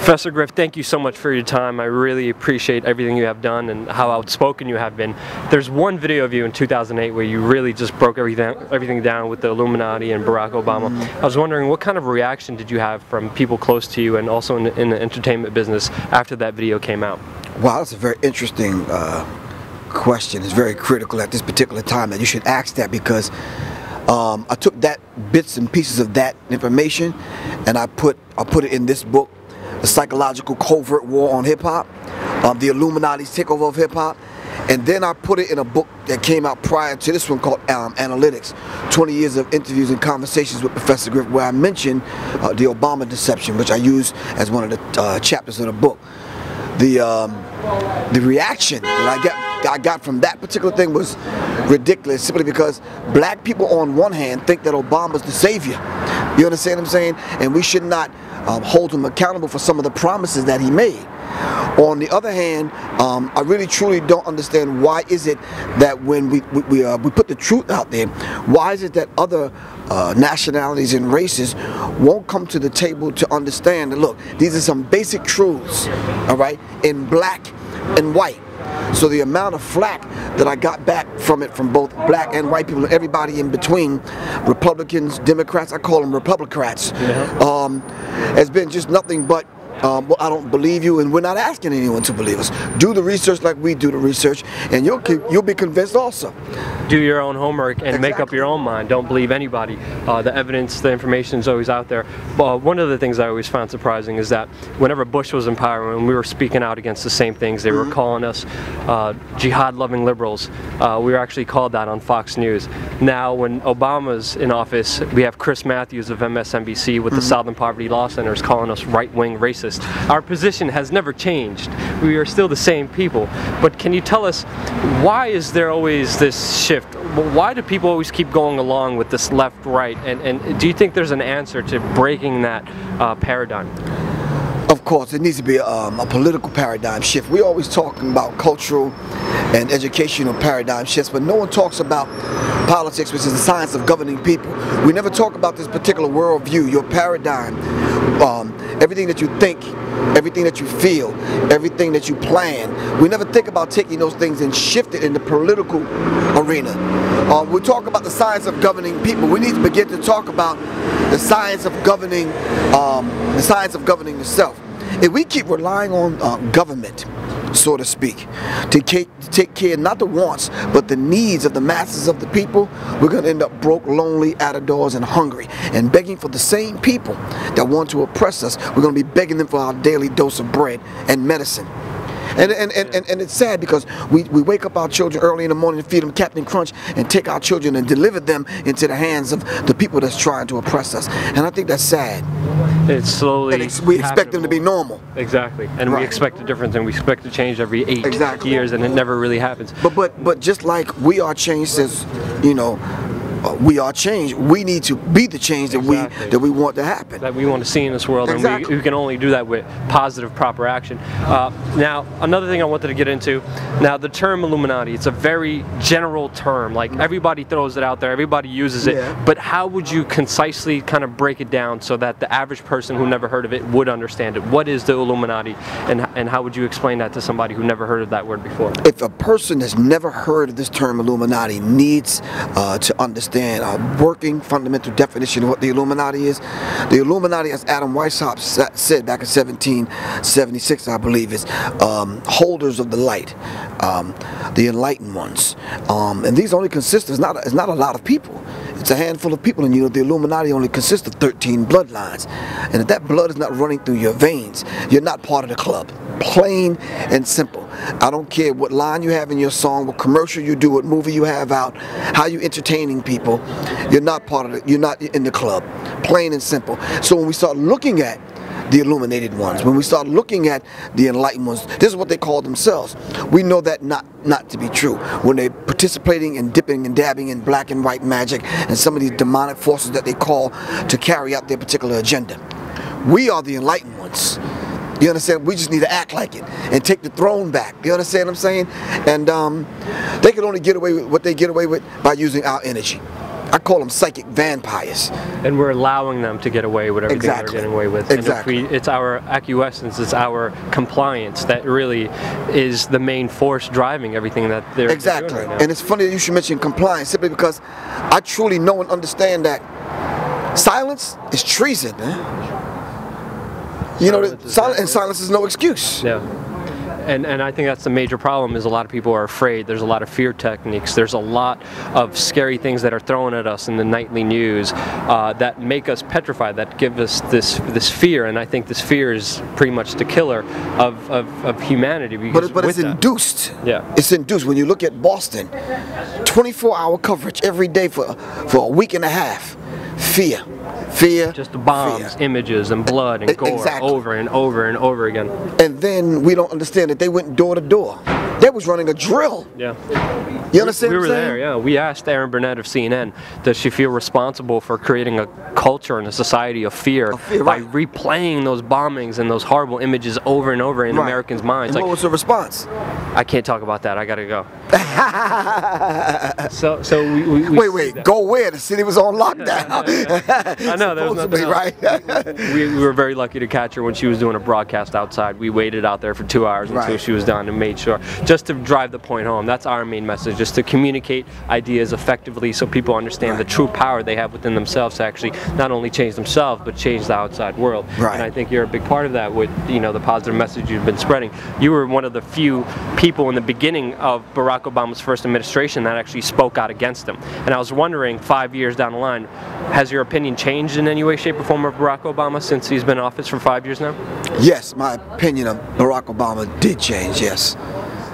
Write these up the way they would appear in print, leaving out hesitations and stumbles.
Professor Griff, thank you so much for your time. I really appreciate everything you have done and how outspoken you have been. There's one video of you in 2008 where you really just broke everything down with the Illuminati and Barack Obama. I was wondering, what kind of reaction did you have from people close to you and also in the entertainment business after that video came out? Wow, that's a very interesting question. It's very critical at this particular time that you should ask that, because I took that bits and pieces of that information and I put it in this book, The Psychological Covert War on Hip-Hop, the Illuminati's Takeover of Hip-Hop, and then I put it in a book that came out prior to this one called Analytics, 20 Years of Interviews and Conversations with Professor Griff, where I mentioned the Obama deception, which I use as one of the chapters of the book. The reaction that I got from that particular thing was ridiculous, simply because black people on one hand think that Obama's the savior. You understand what I'm saying? And we should not hold him accountable for some of the promises that he made. On the other hand, I really truly don't understand why is it that when we put the truth out there, why is it that other nationalities and races won't come to the table to understand that, look, these are some basic truths, all right, in black and white. So the amount of flack that I got back from it from both black and white people and everybody in between, Republicans, Democrats, I call them Republicrats, has been just nothing but, well, I don't believe you, and we're not asking anyone to believe us. Do the research like we do the research, and you'll be convinced also. Do your own homework and make up your own mind. Don't believe anybody. The evidence, the information is always out there. But one of the things I always found surprising is that whenever Bush was in power and we were speaking out against the same things, they were calling us jihad-loving liberals. We were actually called that on Fox News. Now, when Obama's in office, we have Chris Matthews of MSNBC with the Southern Poverty Law Centers calling us right-wing racists. Our position has never changed. We are still the same people. But can you tell us, why is there always this shift? Why do people always keep going along with this left-right? And do you think there's an answer to breaking that paradigm? Of course, there needs to be a political paradigm shift. We're always talking about cultural and educational paradigm shifts, but no one talks about politics, which is the science of governing people. We never talk about this particular worldview, your paradigm, everything that you think, everything that you feel, everything that you plan. We never think about taking those things and shift it in the political arena. We talk about the science of governing people. We need to begin to talk about the science of governing the self. If we keep relying on government, so to speak, to take care not the wants but the needs of the masses of the people, we're going to end up broke, lonely, out of doors, and hungry, and begging for the same people that want to oppress us. We're going to be begging them for our daily dose of bread and medicine. And it's sad, because we wake up our children early in the morning and feed them Captain Crunch and take our children and deliver them into the hands of the people that's trying to oppress us. And I think that's sad. It's slowly we expect them to be normal. Exactly. And we expect a difference, and we expect to change every 8 years, and it never really happens. But just like WeAreChange says, you know, we are change. We need to be the change that we want to happen. That we want to see in this world, and we can only do that with positive, proper action. Now, another thing I wanted to get into. Now, the term Illuminati, it's a very general term. Like, everybody throws it out there, everybody uses it. But how would you concisely kind of break it down so that the average person who never heard of it would understand it? What is the Illuminati, and how would you explain that to somebody who never heard of that word before? If a person has never heard of this term Illuminati needs to understand a working fundamental definition of what the Illuminati is. The Illuminati, as Adam Weishaupt said back in 1776, I believe, is holders of the light, the enlightened ones. And these only consist of, it's not a lot of people. It's a handful of people, and you know the Illuminati only consists of 13 bloodlines. And if that blood is not running through your veins, you're not part of the club. Plain and simple. I don't care what line you have in your song, what commercial you do, what movie you have out, how you entertaining people. You're not part of it. You're not in the club. Plain and simple. So when we start looking at the illuminated ones, when we start looking at the enlightened ones, this is what they call themselves. We know that not to be true. When they're participating and dipping and dabbing in black and white magic and some of these demonic forces that they call to carry out their particular agenda. We are the enlightened ones. You understand? We just need to act like it and take the throne back. You understand what I'm saying? And they can only get away with what they get away with by using our energy. I call them psychic vampires. And we're allowing them to get away with everything they're getting away with. Exactly. And it's our acquiescence, it's our compliance that really is the main force driving everything that they're doing right now. And it's funny that you should mention compliance, simply because I truly know and understand that silence is treason, man. You know, silence is no excuse. Yeah. And I think that's the major problem, is a lot of people are afraid. There's a lot of fear techniques. There's a lot of scary things that are thrown at us in the nightly news that make us petrified, that give us this fear. And I think this fear is pretty much the killer of humanity. But it's induced. Yeah. It's induced. When you look at Boston, 24-hour coverage every day for a week and a half. Fear. Just the bombs, images, and blood and gore over and over and over again. And then we don't understand that they went door to door. They was running a drill. Yeah. You understand we what I'm were saying? there, yeah. We asked Erin Burnett of CNN, does she feel responsible for creating a culture and a society of fear by replaying those bombings and those horrible images over and over in Americans' minds? And what was the response? I can't talk about that. I gotta go. so we wait, go where? The city was on lockdown. I know, there was nothing else. We were very lucky to catch her when she was doing a broadcast outside. We waited out there for 2 hours until she was done and made sure, just to drive the point home. That's our main message, just to communicate ideas effectively so people understand the true power they have within themselves to actually not only change themselves but change the outside world. And I think you're a big part of that with, you know, the positive message you've been spreading. You were one of the few people in the beginning of Barack Obama's first administration that actually spoke out against him. And I was wondering, 5 years down the line, has your opinion changed in any way, shape, or form of Barack Obama since he's been in office for 5 years now? Yes, my opinion of Barack Obama did change, yes.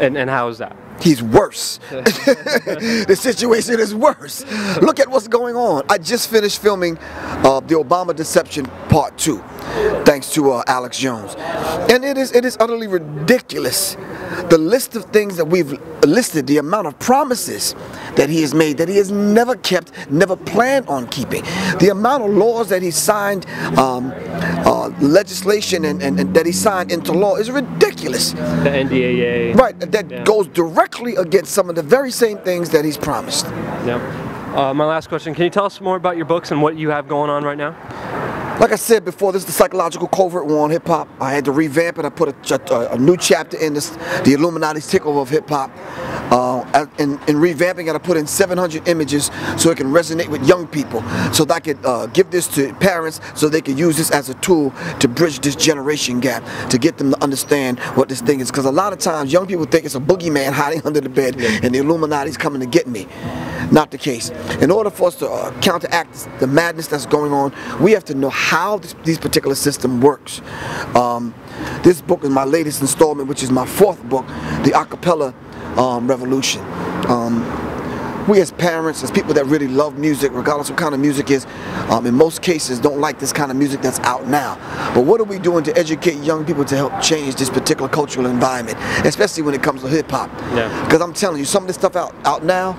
And how is that? He's worse. The situation is worse. Look at what's going on. I just finished filming the Obama Deception Part 2, thanks to Alex Jones. And it is utterly ridiculous. The list of things that we've listed, the amount of promises that he has made, that he has never kept, never planned on keeping. The amount of laws that he signed, legislation and that he signed into law is ridiculous. The NDAA. Right, that goes directly against some of the very same things that he's promised. Yeah. My last question, can you tell us more about your books and what you have going on right now? Like I said before, this is the psychological covert war on hip-hop. I had to revamp it. I put a new chapter in this, the Illuminati's takeover of hip-hop. In revamping it, I put in 700 images so it can resonate with young people, so that I could give this to parents so they could use this as a tool to bridge this generation gap, to get them to understand what this thing is. Because a lot of times young people think it's a boogeyman hiding under the bed and the Illuminati's coming to get me. Not the case. In order for us to counteract the madness that's going on, we have to know how this particular system works. This book is my latest installment, which is my 4th book, The Acapella Revolution. We as parents, as people that really love music, regardless of what kind of music is, in most cases don't like this kind of music that's out now. But what are we doing to educate young people to help change this particular cultural environment, especially when it comes to hip-hop? Because I'm telling you, some of this stuff out now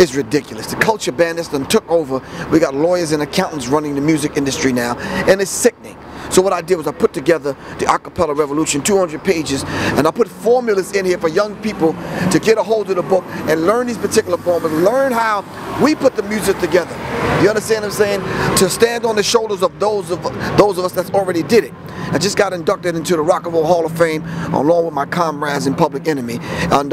is ridiculous. The culture bandits done took over. We got lawyers and accountants running the music industry now, and it's sickening. So what I did was I put together the Acapella Revolution, 200 pages, and I put formulas in here for young people to get a hold of the book and learn these particular formulas, learn how we put the music together. You understand what I'm saying? To stand on the shoulders of those of us that's already did it. I just got inducted into the Rock and Roll Hall of Fame along with my comrades in Public Enemy, and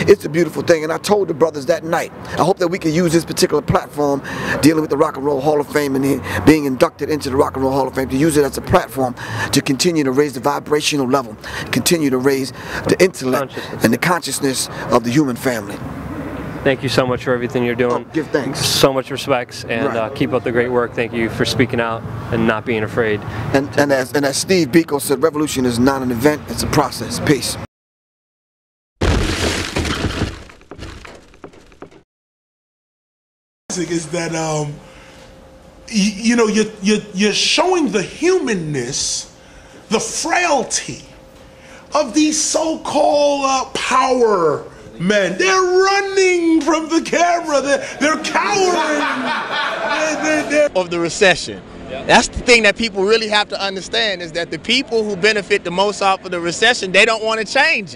it's a beautiful thing. And I told the brothers that night, I hope that we can use this particular platform dealing with the Rock and Roll Hall of Fame and being inducted into the Rock and Roll Hall of Fame to use it as a platform to continue to raise the vibrational level, continue to raise the intellect and the consciousness of the human family. Thank you so much for everything you're doing. Give thanks. So much respects, and keep up the great work. Thank you for speaking out and not being afraid. And as Steve Biko said, revolution is not an event, it's a process. Peace. Is that you know, you're showing the humanness, the frailty of these so-called power men. They're running from the camera. They're cowering. Of the recession. That's the thing that people really have to understand, is that the people who benefit the most off of the recession, they don't want to change it.